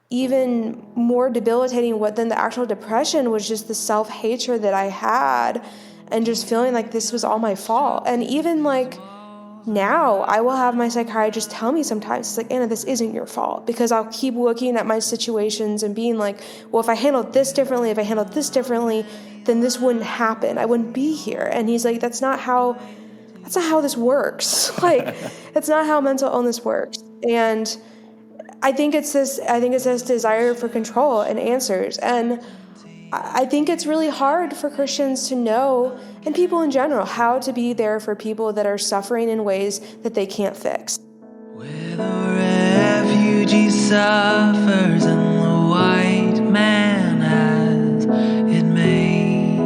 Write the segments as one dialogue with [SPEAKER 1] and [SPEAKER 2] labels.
[SPEAKER 1] even more debilitating than the actual depression was just the self-hatred that I had, and just feeling like this was all my fault. And even like now, I will have my psychiatrist tell me sometimes, it's like, Anna, this isn't your fault, because I'll keep looking at my situations and being like, well, if I handled this differently, then this wouldn't happen. I wouldn't be here. And he's like, that's not how this works. Like, that's not how mental illness works. And I think it's this desire for control and answers. And I think it's really hard for Christians to know, and people in general, how to be there for people that are suffering in ways that they can't fix.
[SPEAKER 2] Where the refugee suffers and the white man has it made.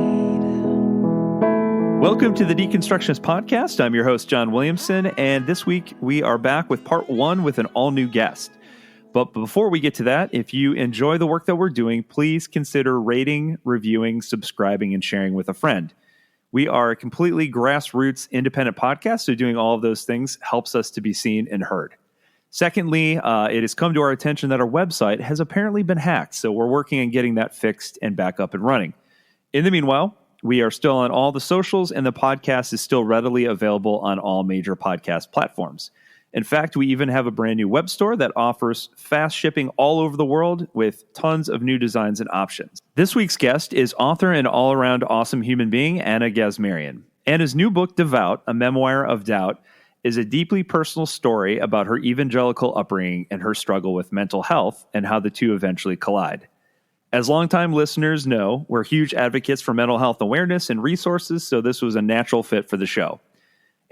[SPEAKER 3] Welcome to the Deconstructionists Podcast. I'm your host, John Williamson, and this week we are back with part 1 with an all-new guest. But before we get to that, if you enjoy the work that we're doing, please consider rating, reviewing, subscribing, and sharing with a friend. We are a completely grassroots independent podcast, so doing all of those things helps us to be seen and heard. Secondly, it has come to our attention that our website has apparently been hacked, so we're working on getting that fixed and back up and running. In the meanwhile, we are still on all the socials, and the podcast is still readily available on all major podcast platforms. In fact, we even have a brand new web store that offers fast shipping all over the world with tons of new designs and options. This week's guest is author and all-around awesome human being, Anna Gazmarian. Anna's new book, Devout, a Memoir of Doubt, is a deeply personal story about her evangelical upbringing and her struggle with mental health and how the two eventually collide. As longtime listeners know, we're huge advocates for mental health awareness and resources, so this was a natural fit for the show.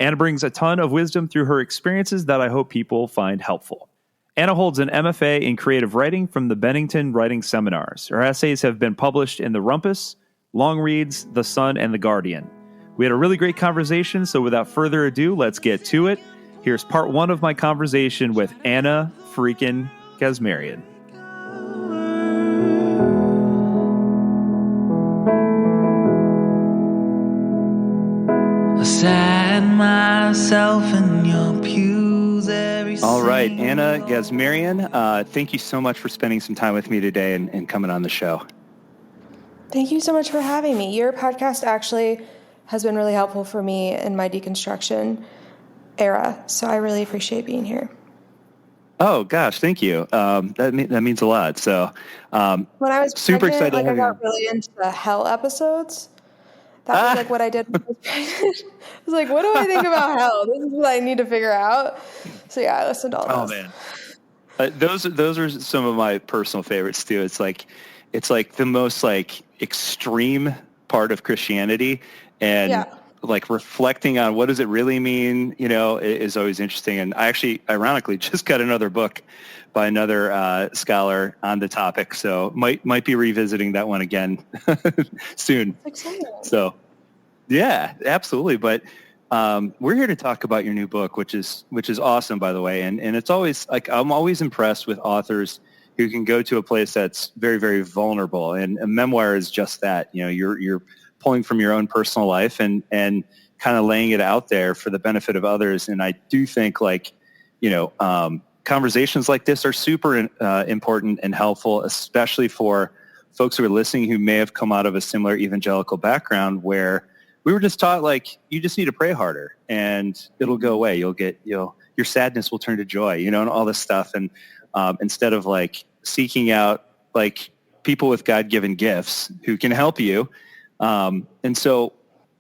[SPEAKER 3] Anna brings a ton of wisdom through her experiences that I hope people find helpful. Anna holds an MFA in creative writing from the Bennington Writing Seminars. Her essays have been published in the Rumpus, Longreads, The Sun, and The Guardian. We had a really great conversation, so without further ado, let's get to it. Here's part 1 of my conversation with Anna freaking Gazmarian.
[SPEAKER 2] Myself in your pews every
[SPEAKER 3] All right, Anna Gazmarian, thank you so much for spending some time with me today and coming on the show.
[SPEAKER 1] Thank you so much for having me. Your podcast actually has been really helpful for me in my deconstruction era, so I really appreciate being here.
[SPEAKER 3] Oh gosh, thank you. That means a lot. So
[SPEAKER 1] when I was
[SPEAKER 3] super
[SPEAKER 1] pregnant,
[SPEAKER 3] excited.
[SPEAKER 1] I got really into the hell episodes. That was what I did when I was pregnant. I was like, what do I think about hell? This is what I need to figure out. So yeah, I listened to all those.
[SPEAKER 3] Oh man, those are some of my personal favorites too. It's like the most like extreme part of Christianity, and like reflecting on what does it really mean, is always interesting. And I actually, ironically, just got another book by another scholar on the topic, so might be revisiting that one again soon.
[SPEAKER 1] Exciting.
[SPEAKER 3] So, yeah, absolutely. But we're here to talk about your new book, which is awesome, by the way. And it's always like I'm always impressed with authors who can go to a place that's very, very vulnerable. And a memoir is just that. You're pulling from your own personal life and kind of laying it out there for the benefit of others. And I do think conversations like this are super important and helpful, especially for folks who are listening who may have come out of a similar evangelical background where we were just taught you just need to pray harder and it'll go away. Your sadness will turn to joy, and all this stuff. And instead of seeking out people with God-given gifts who can help you. And so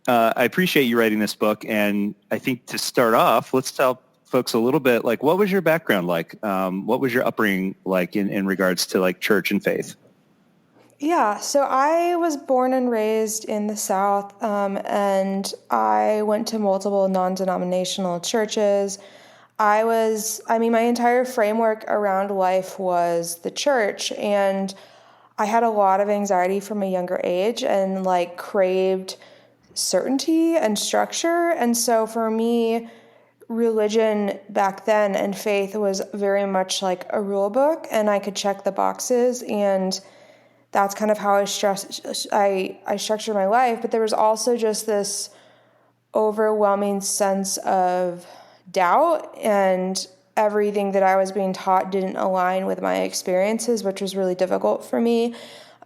[SPEAKER 3] I appreciate you writing this book. And I think to start off, let's tell folks a little bit, what was your background like? What was your upbringing like in regards to church and faith?
[SPEAKER 1] Yeah, so I was born and raised in the South, and I went to multiple non-denominational churches. My entire framework around life was the church, and I had a lot of anxiety from a younger age and craved certainty and structure. And so for me, religion back then and faith was very much like a rule book, and I could check the boxes, and that's kind of how I structured my life. But there was also just this overwhelming sense of doubt and everything that I was being taught didn't align with my experiences, which was really difficult for me.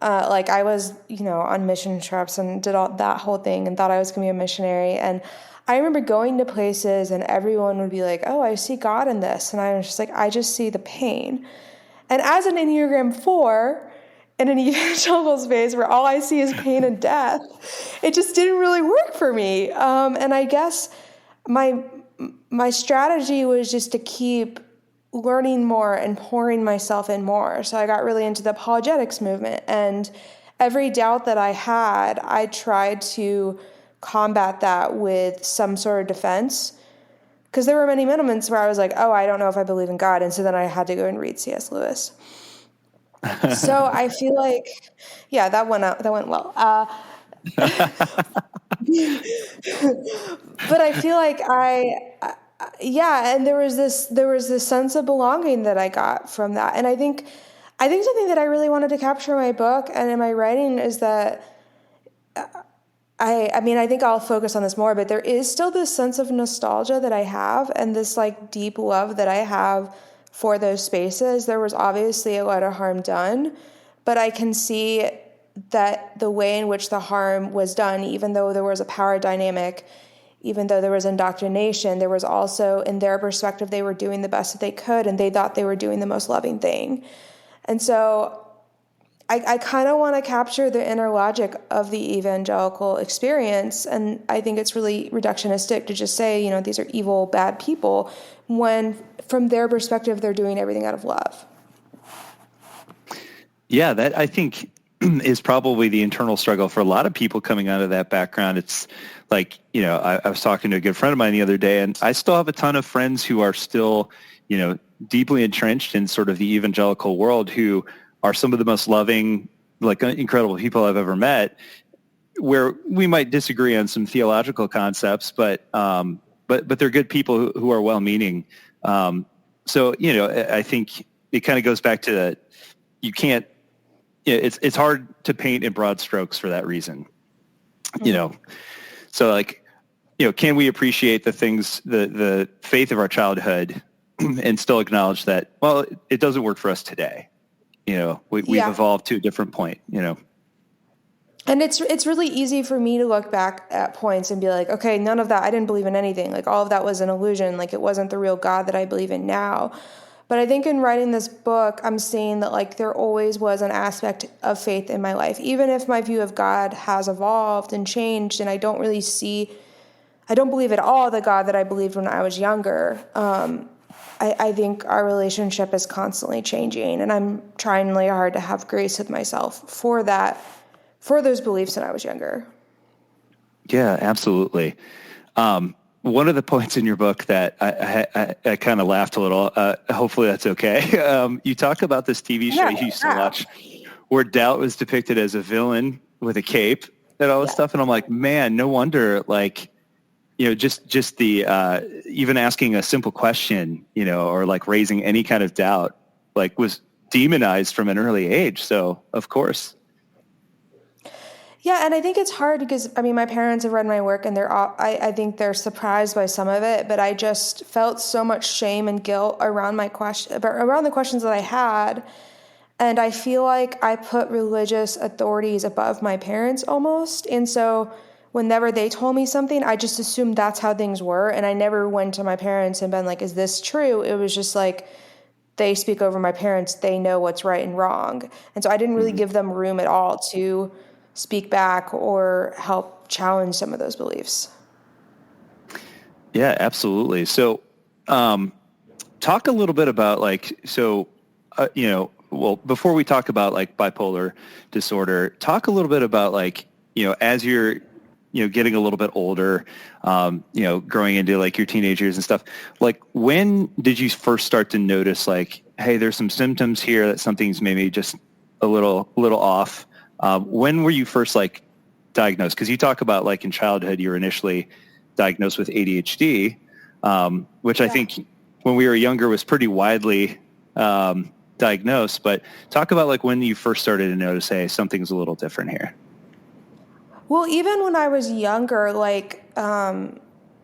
[SPEAKER 1] Like I was, on mission trips and did all that whole thing and thought I was going to be a missionary. And I remember going to places and everyone would be like, oh, I see God in this. And I was just like, I just see the pain. And as an Enneagram 4 in an evangelical space where all I see is pain and death, it just didn't really work for me. And I guess my strategy was just to keep learning more and pouring myself in more. So I got really into the apologetics movement, and every doubt that I had, I tried to combat that with some sort of defense, because there were many moments where I was like, oh, I don't know if I believe in God. And so then I had to go and read C.S. Lewis. So I feel like, yeah, that went well. But I feel like and there was this sense of belonging that I got from that. And I think something that I really wanted to capture in my book and in my writing is that I think I'll focus on this more, but there is still this sense of nostalgia that I have and this like deep love that I have for those spaces. There was obviously a lot of harm done, but I can see that the way in which the harm was done, even though there was a power dynamic, even though there was indoctrination, there was also, in their perspective, they were doing the best that they could, and they thought they were doing the most loving thing. And so I kind of want to capture the inner logic of the evangelical experience, and I think it's really reductionistic to just say, these are evil, bad people, when from their perspective, they're doing everything out of love.
[SPEAKER 3] Yeah, that I think is probably the internal struggle for a lot of people coming out of that background. It's like, I was talking to a good friend of mine the other day, and I still have a ton of friends who are still, deeply entrenched in sort of the evangelical world, who are some of the most loving, like incredible people I've ever met, where we might disagree on some theological concepts, but they're good people who are well-meaning. So, I think it kind of goes back to you can't, it's hard to paint in broad strokes for that reason, So like, can we appreciate the things, the faith of our childhood and still acknowledge that, well, it doesn't work for us today. We've evolved to a different point,
[SPEAKER 1] And it's really easy for me to look back at points and be like, okay, none of that, I didn't believe in anything. Like all of that was an illusion. Like it wasn't the real God that I believe in now. But I think in writing this book, I'm seeing that like there always was an aspect of faith in my life, even if my view of God has evolved and changed, and I don't believe at all the God that I believed when I was younger. I think our relationship is constantly changing, and I'm trying really hard to have grace with myself for those beliefs when I was younger.
[SPEAKER 3] Yeah, absolutely. One of the points in your book that I kind of laughed a little, hopefully that's okay. You talk about this TV show you used to watch where Doubt was depicted as a villain with a cape and all this stuff. And I'm like, man, no wonder, like, just the, even asking a simple question, or like raising any kind of doubt, like was demonized from an early age. So of course.
[SPEAKER 1] Yeah, and I think it's hard because, my parents have read my work and I think they're surprised by some of it, but I just felt so much shame and guilt around the questions that I had. And I feel like I put religious authorities above my parents almost. And so whenever they told me something, I just assumed that's how things were. And I never went to my parents and been like, is this true? It was just like, they speak over my parents. They know what's right and wrong. And so I didn't really give them room at all to speak back or help challenge some of those beliefs.
[SPEAKER 3] Yeah, absolutely. So talk a little bit about before we talk about like bipolar disorder, talk a little bit about like, as you're, getting a little bit older, growing into like your teenage years and stuff, like when did you first start to notice like, hey, there's some symptoms here that something's maybe just a little off? When were you first like diagnosed? Because you talk about like in childhood, you were initially diagnosed with ADHD, which I think when we were younger was pretty widely diagnosed. But talk about like when you first started to notice, hey, something's a little different here.
[SPEAKER 1] Well, even when I was younger, like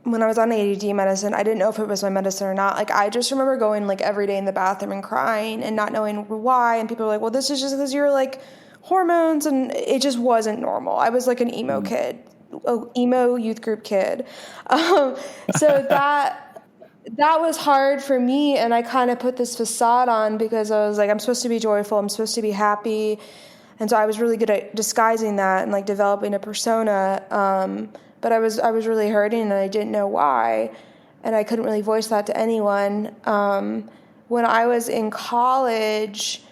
[SPEAKER 1] when I was on ADD medicine, I didn't know if it was my medicine or not. Like, I just remember going like every day in the bathroom and crying and not knowing why. And people were like, well, this is just because you're like hormones. And it just wasn't normal. I was like an emo kid, emo youth group kid. So that was hard for me. And I kind of put this facade on because I was like, I'm supposed to be joyful. I'm supposed to be happy. And so I was really good at disguising that and like developing a persona. But I was really hurting and I didn't know why. And I couldn't really voice that to anyone. When I was in college,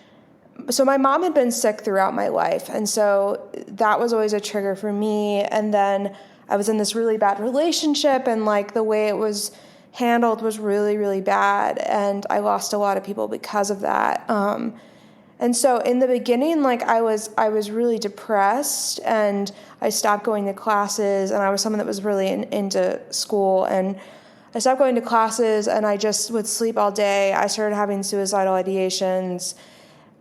[SPEAKER 1] so my mom had been sick throughout my life. And so that was always a trigger for me. And then I was in this really bad relationship and like the way it was handled was really, really bad. And I lost a lot of people because of that. And so in the beginning, like I was really depressed and I stopped going to classes, and I was someone that was really into school, and I stopped going to classes and I just would sleep all day. I started having suicidal ideations,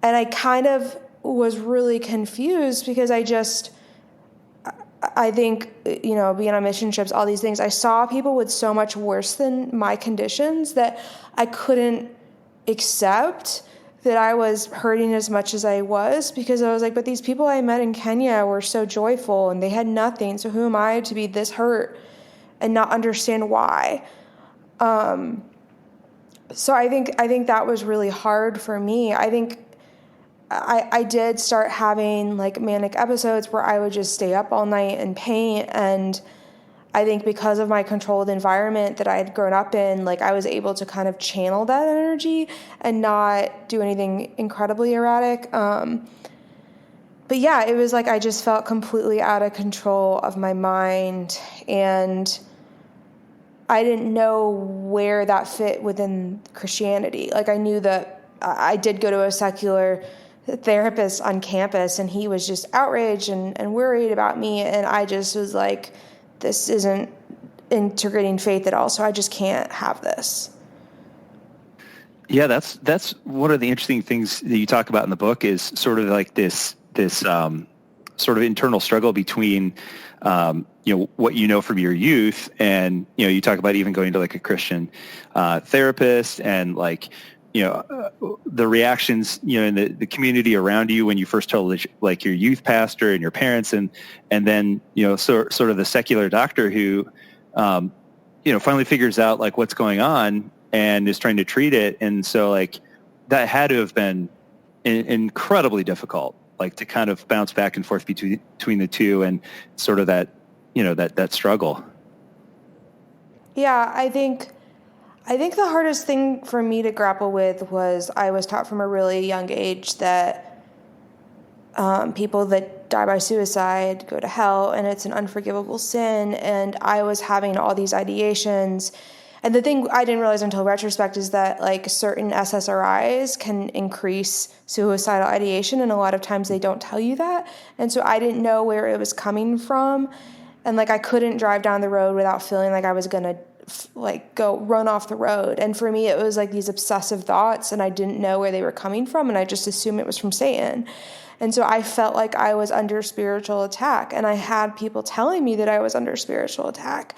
[SPEAKER 1] and I kind of was really confused because I think, you know, being on mission trips, all these things, I saw people with so much worse than my conditions that I couldn't accept that I was hurting as much as I was, because I was like, but these people I met in Kenya were so joyful and they had nothing. So who am I to be this hurt and not understand why? So I think that was really hard for me. I think I did start having like manic episodes where I would just stay up all night and paint. And I think because of my controlled environment that I had grown up in, like I was able to kind of channel that energy and not do anything incredibly erratic. But yeah, it was like I just felt completely out of control of my mind, and I didn't know where that fit within Christianity. Like I knew that I did go to a secular therapist on campus, and he was just outraged and worried about me, and I just was like, this isn't integrating faith at all, so I just can't have this.
[SPEAKER 4] Yeah, that's one of the interesting things that you talk about in the book is sort of like this sort of internal struggle between what you know from your youth, and you talk about even going to like a Christian therapist, and like the reactions in the community around you when you first told like your youth pastor and your parents, and then sort of the secular doctor who finally figures out like what's going on and is trying to treat it. And so like that had to have been incredibly difficult, like to kind of bounce back and forth between the two, and sort of that that struggle.
[SPEAKER 1] Yeah, I think the hardest thing for me to grapple with was I was taught from a really young age that people that die by suicide go to hell and it's an unforgivable sin. And I was having all these ideations. And the thing I didn't realize until retrospect is that like certain SSRIs can increase suicidal ideation, and a lot of times they don't tell you that. And so I didn't know where it was coming from. And like I couldn't drive down the road without feeling like I was going to like go run off the road. And for me, it was like these obsessive thoughts, and I didn't know where they were coming from, and I just assumed it was from Satan. And so I felt like I was under spiritual attack, and I had people telling me that I was under spiritual attack.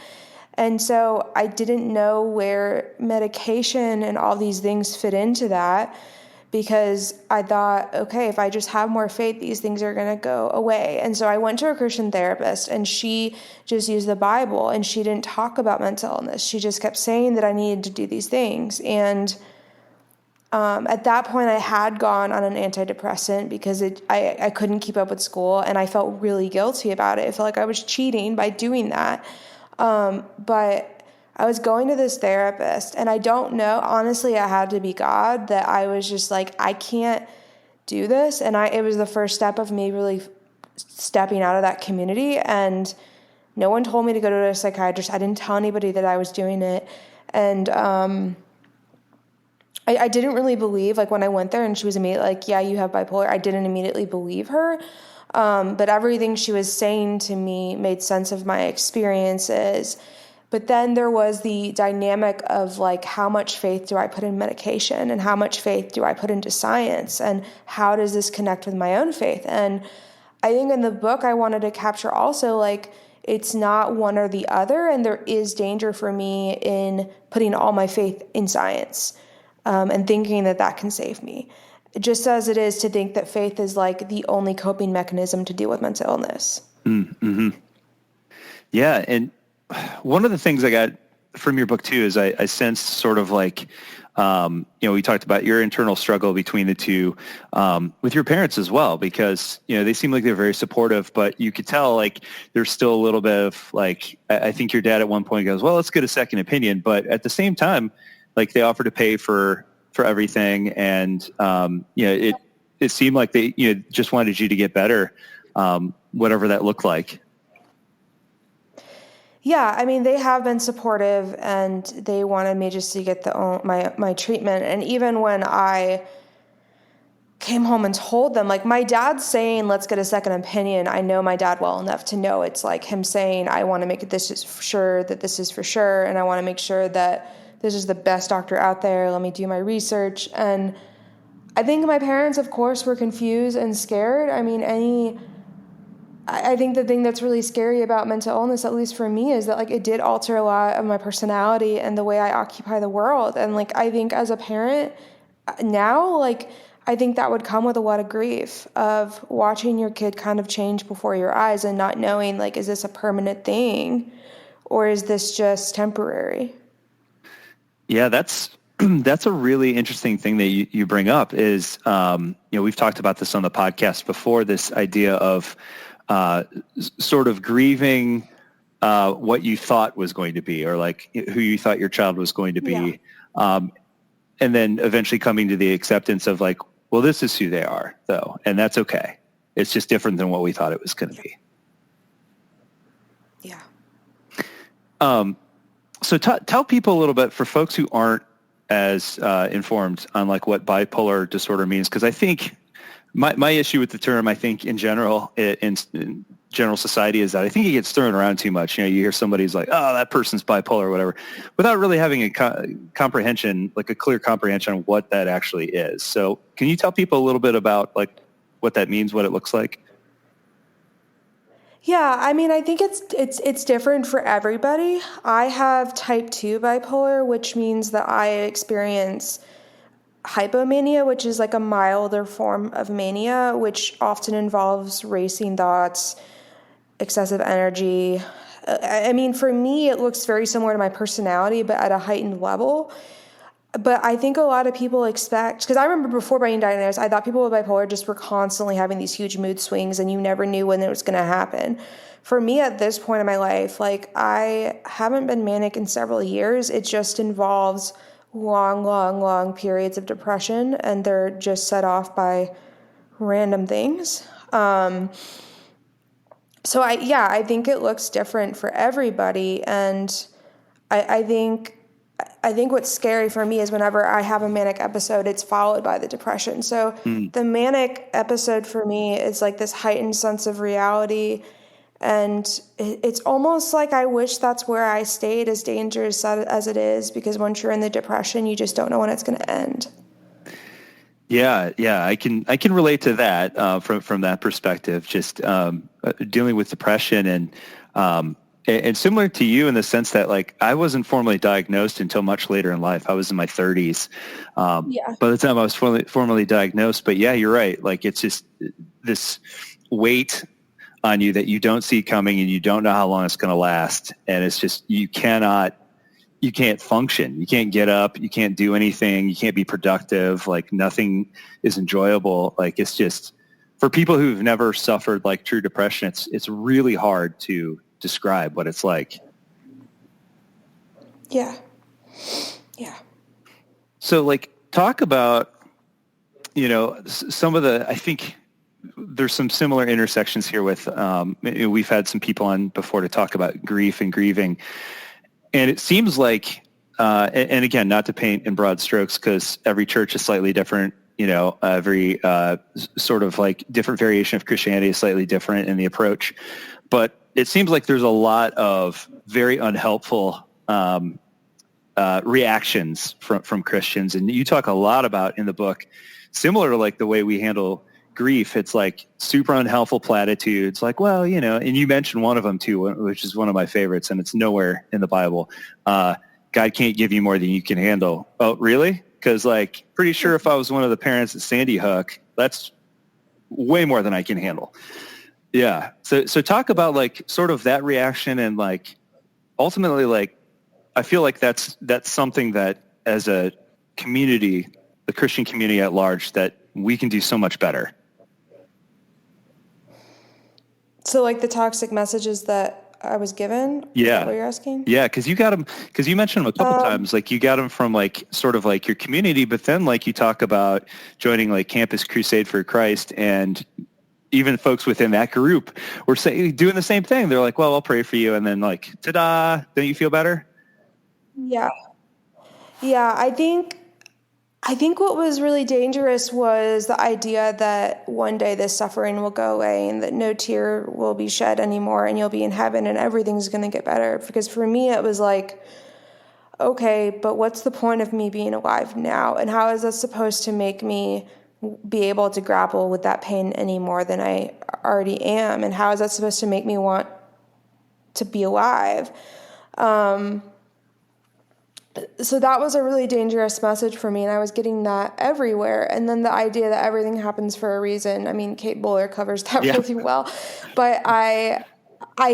[SPEAKER 1] And so I didn't know where medication and all these things fit into that, because I thought, okay, if I just have more faith, these things are going to go away. And so I went to a Christian therapist, and she just used the Bible, and she didn't talk about mental illness. She just kept saying that I needed to do these things. And at that point, I had gone on an antidepressant because I couldn't keep up with school, and I felt really guilty about it. I felt like I was cheating by doing that. But I was going to this therapist, and I don't know, honestly, it had to be God, that I was just like, I can't do this. And it was the first step of me really stepping out of that community. And no one told me to go to a psychiatrist. I didn't tell anybody that I was doing it. And I didn't really believe, like when I went there and she was immediately like, yeah, you have bipolar, I didn't immediately believe her. But everything she was saying to me made sense of my experiences. But then there was the dynamic of like, how much faith do I put in medication, and how much faith do I put into science, and how does this connect with my own faith? And I think in the book I wanted to capture also like, it's not one or the other, and there is danger for me in putting all my faith in science and thinking that that can save me, just as it is to think that faith is like the only coping mechanism to deal with mental illness.
[SPEAKER 4] Mm-hmm. Yeah, and one of the things I got from your book too is I sensed sort of like, we talked about your internal struggle between the two with your parents as well, because, they seem like they're very supportive, but you could tell like there's still a little bit of like, I think your dad at one point goes, well, let's get a second opinion. But at the same time, like they offer to pay for everything. And, it seemed like they, just wanted you to get better, whatever that looked like.
[SPEAKER 1] Yeah, I mean, they have been supportive, and they wanted me just to get my treatment. And even when I came home and told them, like my dad's saying, let's get a second opinion, I know my dad well enough to know it's like him saying, I want to make this is for sure, that this is for sure, and I want to make sure that this is the best doctor out there. Let me do my research. And I think my parents, of course, were confused and scared. I mean, I think the thing that's really scary about mental illness, at least for me, is that like it did alter a lot of my personality and the way I occupy the world. And like I think as a parent now, like I think that would come with a lot of grief of watching your kid kind of change before your eyes and not knowing like, is this a permanent thing or is this just temporary?
[SPEAKER 4] Yeah, that's a really interesting thing that you bring up is, we've talked about this on the podcast before, this idea of sort of grieving what you thought was going to be, or like who you thought your child was going to be. Yeah. And then eventually coming to the acceptance of like, well, this is who they are though. And that's okay. It's just different than what we thought it was going to be.
[SPEAKER 1] Yeah.
[SPEAKER 4] So tell people a little bit, for folks who aren't as informed on like what bipolar disorder means. Cause I think my issue with the term, I think in general, in general society, is that I think it gets thrown around too much. You hear somebody's like, oh, that person's bipolar or whatever, without really having a comprehension, like a clear comprehension of what that actually is. So can you tell people a little bit about like what that means, what it looks like?
[SPEAKER 1] Yeah, I mean, I think it's different for everybody. I have type 2 bipolar, which means that I experience hypomania, which is like a milder form of mania, which often involves racing thoughts, excessive energy. I mean, for me, it looks very similar to my personality, but at a heightened level. But I think a lot of people expect, because I remember before being diagnosed, I thought people with bipolar just were constantly having these huge mood swings and you never knew when it was going to happen. For me at this point in my life, like I haven't been manic in several years. It just involves long periods of depression, and they're just set off by random things. So I think it looks different for everybody. And I think what's scary for me is whenever I have a manic episode, it's followed by the depression. So the manic episode for me is like this heightened sense of reality. And it's almost like I wish that's where I stayed, as dangerous as it is, because once you're in the depression, you just don't know when it's going to end.
[SPEAKER 4] Yeah, I can relate to that from that perspective. Just dealing with depression and similar to you in the sense that like I wasn't formally diagnosed until much later in life. I was in my 30s by the time I was formally diagnosed. But yeah, you're right. Like it's just this weight on you that you don't see coming, and you don't know how long it's going to last. And it's just, you can't function. You can't get up. You can't do anything. You can't be productive. Like nothing is enjoyable. Like it's just, for people who've never suffered like true depression, it's really hard to describe what it's like.
[SPEAKER 1] Yeah.
[SPEAKER 4] So like talk about, some of the, I think there's some similar intersections here with, we've had some people on before to talk about grief and grieving. And it seems like, and again, not to paint in broad strokes, because every church is slightly different, every sort of like different variation of Christianity is slightly different in the approach. But it seems like there's a lot of very unhelpful reactions from Christians. And you talk a lot about in the book, similar to like the way we handle grief, it's like super unhelpful platitudes like, well, and you mentioned one of them too, which is one of my favorites, and it's nowhere in the Bible. God can't give you more than you can handle. Oh, really? Because like, pretty sure if I was one of the parents at Sandy Hook, that's way more than I can handle. Yeah. So talk about like sort of that reaction, and like ultimately, like, I feel like that's something that as a community, the Christian community at large, that we can do so much better.
[SPEAKER 1] So like the toxic messages that I was given?
[SPEAKER 4] Yeah.
[SPEAKER 1] Is that what you're asking?
[SPEAKER 4] Yeah, because you got them, because you mentioned them a couple times, like you got them from like sort of like your community, but then like you talk about joining like Campus Crusade for Christ, and even folks within that group were doing the same thing. They're like, well, I'll pray for you, and then like, ta-da, don't you feel better?
[SPEAKER 1] Yeah. Yeah, I think what was really dangerous was the idea that one day this suffering will go away and that no tear will be shed anymore and you'll be in heaven and everything's going to get better. Because for me, it was like, okay, but what's the point of me being alive now? And how is that supposed to make me be able to grapple with that pain any more than I already am? And how is that supposed to make me want to be alive? So that was a really dangerous message for me, and I was getting that everywhere. And then the idea that everything happens for a reason. I mean, Kate Bowler covers that really well. But I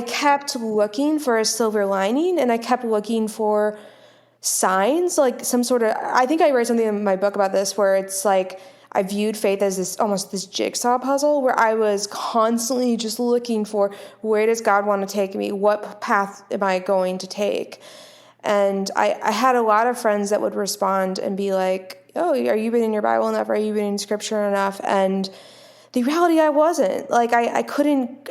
[SPEAKER 1] kept looking for a silver lining, and I kept looking for signs, like some sort of, I think I wrote something in my book about this, where it's like I viewed faith as this jigsaw puzzle, where I was constantly just looking for, where does God want to take me? What path am I going to take? And I had a lot of friends that would respond and be like, oh, are you reading your Bible enough? Are you reading scripture enough? And the reality, I wasn't. Like, I couldn't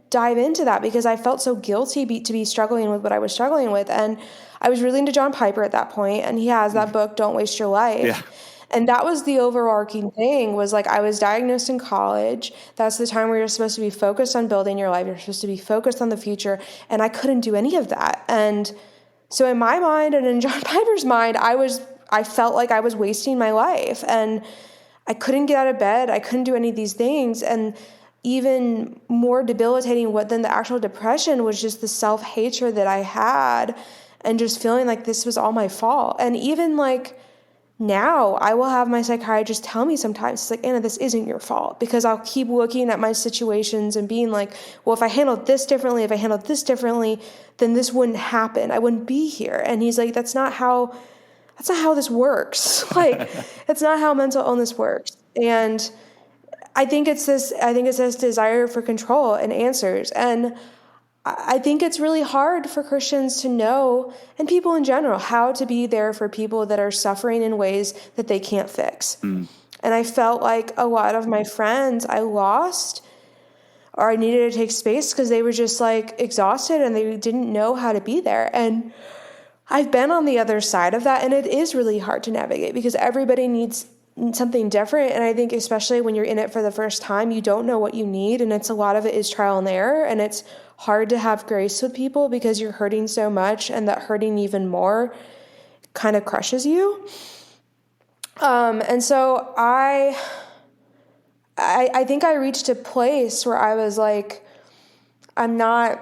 [SPEAKER 1] dive into that because I felt so guilty to be struggling with what I was struggling with. And I was really into John Piper at that point, and he has that book, Don't Waste Your Life.
[SPEAKER 4] Yeah.
[SPEAKER 1] And that was the overarching thing, was like, I was diagnosed in college. That's the time where you're supposed to be focused on building your life. You're supposed to be focused on the future. And I couldn't do any of that. And so in my mind and in John Piper's mind, I felt like I was wasting my life, and I couldn't get out of bed. I couldn't do any of these things. And even more debilitating than the actual depression was just the self-hatred that I had, and just feeling like this was all my fault. And even like now, I will have my psychiatrist tell me sometimes, it's like, Anna, this isn't your fault, because I'll keep looking at my situations and being like, well, if I handled this differently, then this wouldn't happen. I wouldn't be here. And he's like, that's not how this works. Like, it's not how mental illness works. And I think it's this desire for control and answers. And I think it's really hard for Christians to know, and people in general, how to be there for people that are suffering in ways that they can't fix. And I felt like a lot of my friends I lost, or I needed to take space because they were just like exhausted and they didn't know how to be there. And I've been on the other side of that, and it is really hard to navigate because everybody needs something different. And I think especially when you're in it for the first time, you don't know what you need. And a lot of it is trial and error. And it's hard to have grace with people because you're hurting so much, and that hurting even more kind of crushes you. And so I think I reached a place where I was like, I'm not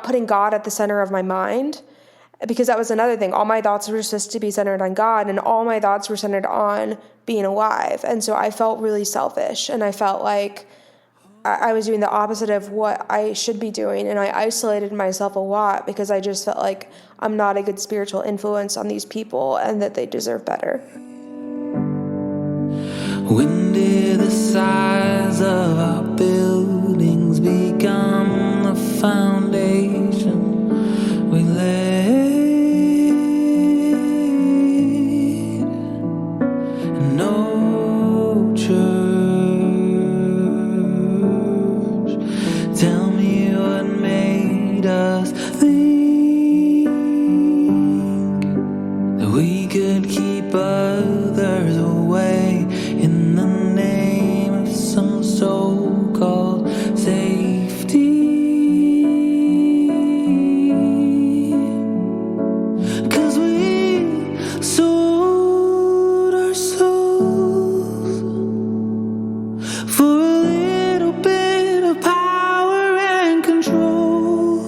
[SPEAKER 1] putting God at the center of my mind, because that was another thing. All my thoughts were supposed to be centered on God, and all my thoughts were centered on being alive. And so I felt really selfish, and I felt like I was doing the opposite of what I should be doing. And I isolated myself a lot because I just felt like I'm not a good spiritual influence on these people and that they deserve better.
[SPEAKER 2] When did the size of our buildings become the foundation we laid? No church. Tell me what made us think that we could keep others away in the name for a little bit of power and control,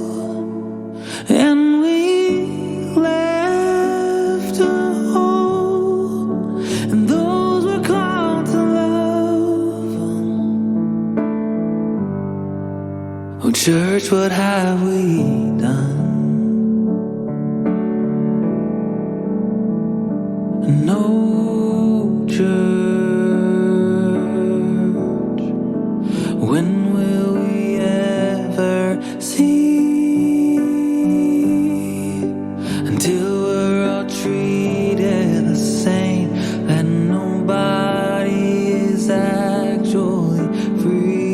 [SPEAKER 2] and we left a hole, and those were called to love. Oh, church, what have we done? No church. When will we ever see? Until we're all treated the same, and nobody is actually free.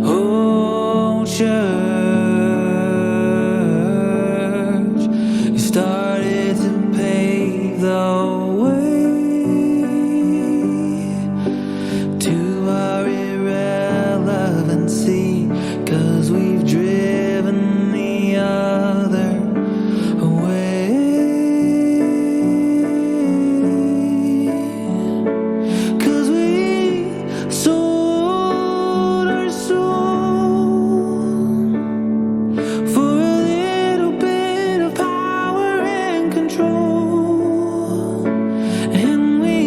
[SPEAKER 2] Oh, church. Started to pave the way to our irrelevancy, 'cause we've driven the other away. 'Cause we sold our soul for a little bit of power and control, and we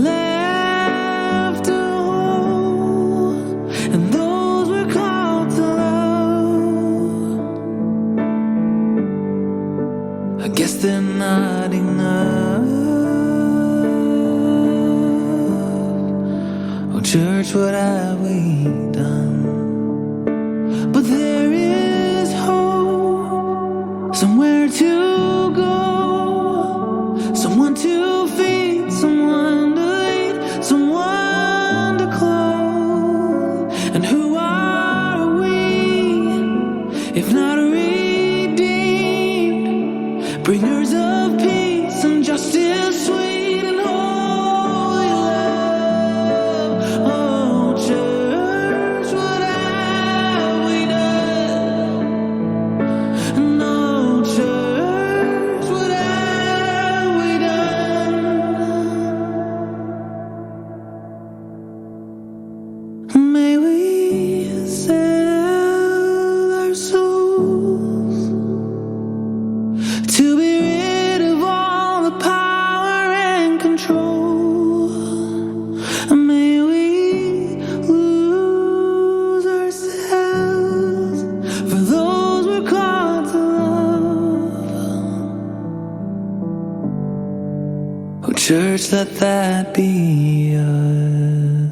[SPEAKER 2] left a hole, and those were called to love. I guess they're not enough. Oh, church, what have we done? But there is hope, somewhere to go, someone to feed, someone to lead, someone to clothe. And who are we, if not redeemed, bringers of peace and justice, sweet and holy love? Oh, church, what have we done? No, church, what have we done? May we sell our souls to be rid of all the power and control. May we lose ourselves for those we're called to love. Oh, church, let that be us.